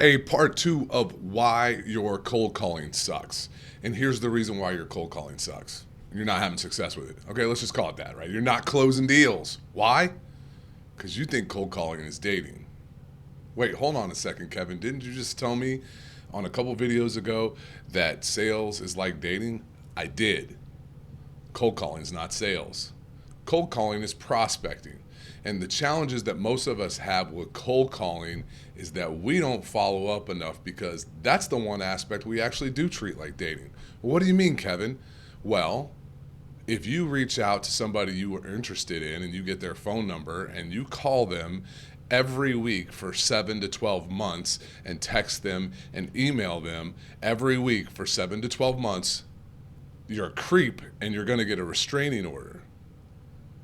a part two of why your cold calling sucks. And here's the reason why your cold calling sucks. You're not having success with it. Okay, let's just call it that, right? You're not closing deals. Why? Because you think cold calling is dating. Wait, hold on a second, Kevin. Didn't you just tell me on a couple videos ago that sales is like dating? I did. Cold calling is not sales. Cold calling is prospecting. And the challenges that most of us have with cold calling is that we don't follow up enough, because that's the one aspect we actually do treat like dating. What do you mean, Kevin? Well, if you reach out to somebody you were interested in and you get their phone number and you call them every week for 7 to 12 months and text them and email them every week for 7 to 12 months, you're a creep and you're going to get a restraining order.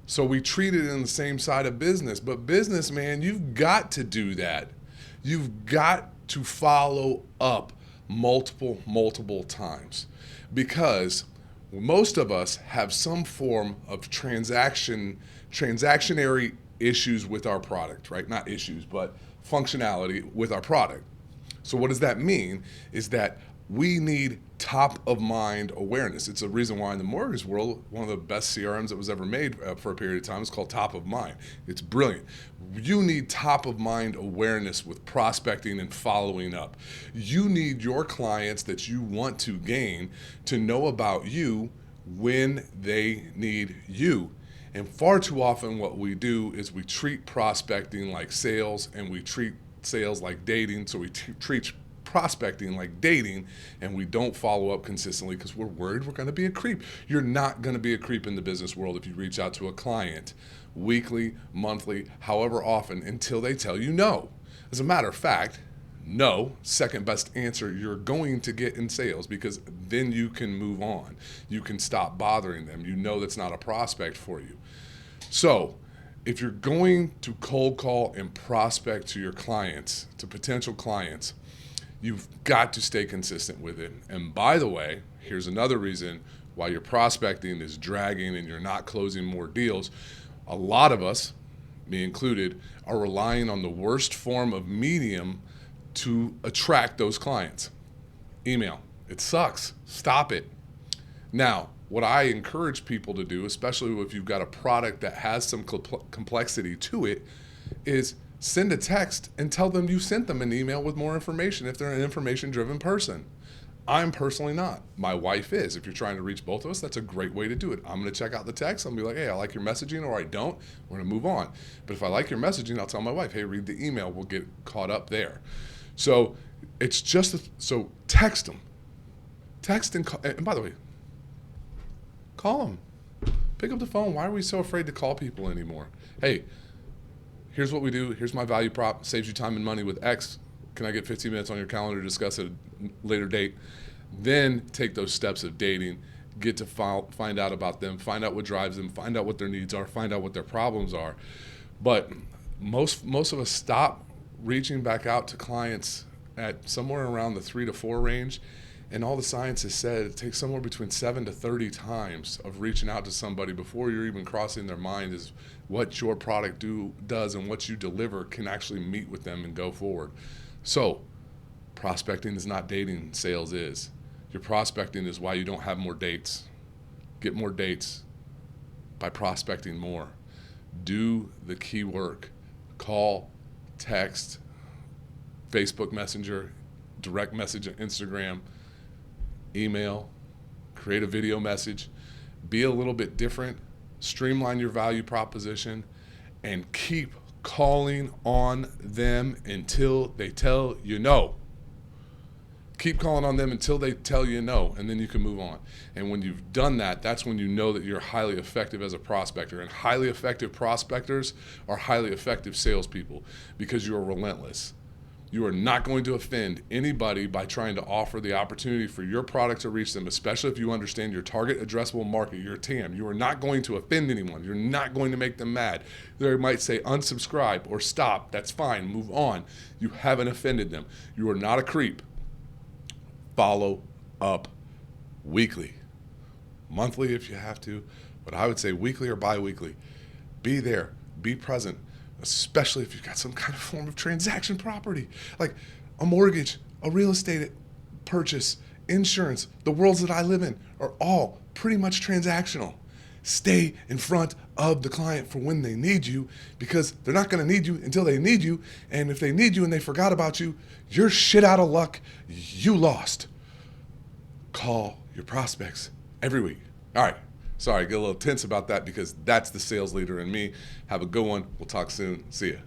So we treat it in the same side of business. But business, man, you've got to do that. You've got to follow up multiple times, because most of us have some form of transactionary issues with our product, right? Not issues, but functionality with our product. So what does that mean? Is that we need top of mind awareness. It's a reason why in the mortgage world, one of the best CRMs that was ever made for a period of time is called Top of Mind. It's brilliant. You need top of mind awareness with prospecting and following up. You need your clients that you want to gain to know about you when they need you. And far too often what we do is we treat prospecting like sales, and we treat sales like dating. So we treat prospecting like dating, and we don't follow up consistently because we're worried we're going to be a creep. You're not going to be a creep in the business world if you reach out to a client weekly, monthly, however often, until they tell you no. As a matter of fact, no, second best answer you're going to get in sales, because then you can move on. You can stop bothering them. You know that's not a prospect for you. So if you're going to cold call and prospect to your clients, to potential clients, you've got to stay consistent with it. And by the way, here's another reason why your prospecting is dragging and you're not closing more deals. A lot of us, me included, are relying on the worst form of medium to attract those clients. Email. It sucks. Stop it. Now, what I encourage people to do, especially if you've got a product that has some complexity to it, is send a text and tell them you sent them an email with more information if they're an information-driven person. I'm personally not. My wife is. If you're trying to reach both of us, that's a great way to do it. I'm going to check out the text. I'm going to be like, hey, I like your messaging, or I don't. We're going to move on. But if I like your messaging, I'll tell my wife, hey, read the email. We'll get caught up there. So it's just, so text them. Text and call. And by the way, call them. Pick up the phone. Why are we so afraid to call people anymore? Hey, here's what we do. Here's my value prop. Saves you time and money with X. Can I get 15 minutes on your calendar to discuss at a later date? Then take those steps of dating. Get to find out about them. Find out what drives them. Find out what their needs are. Find out what their problems are. But most of us stop reaching back out to clients at somewhere around the 3 to 4 range. And all the science has said it takes somewhere between 7 to 30 times of reaching out to somebody before you're even crossing their mind is what your product does and what you deliver can actually meet with them and go forward. So prospecting is not dating, sales is. Your prospecting is why you don't have more dates. Get more dates by prospecting more. Do the key work. Call, text, Facebook Messenger, direct message on Instagram, email, create a video message, be a little bit different, streamline your value proposition, and keep calling on them until they tell you no. Keep calling on them until they tell you no, and then you can move on. And when you've done that, that's when you know that you're highly effective as a prospector. And highly effective prospectors are highly effective salespeople because you're relentless. You are not going to offend anybody by trying to offer the opportunity for your product to reach them, especially if you understand your target addressable market, your TAM. You are not going to offend anyone. You're not going to make them mad. They might say unsubscribe or stop. That's fine. Move on. You haven't offended them. You are not a creep. Follow up weekly. Monthly if you have to, but I would say weekly or bi-weekly. Be there. Be present. Especially if you've got some kind of form of transaction property. Like, a mortgage, a real estate purchase, insurance, the worlds that I live in are all pretty much transactional. Stay in front of the client for when they need you, because they're not going to need you until they need you. And if they need you and they forgot about you, you're shit out of luck. You lost. Call your prospects every week. All right. Sorry, get a little tense about that because that's the sales leader in me. Have a good one. We'll talk soon. See ya.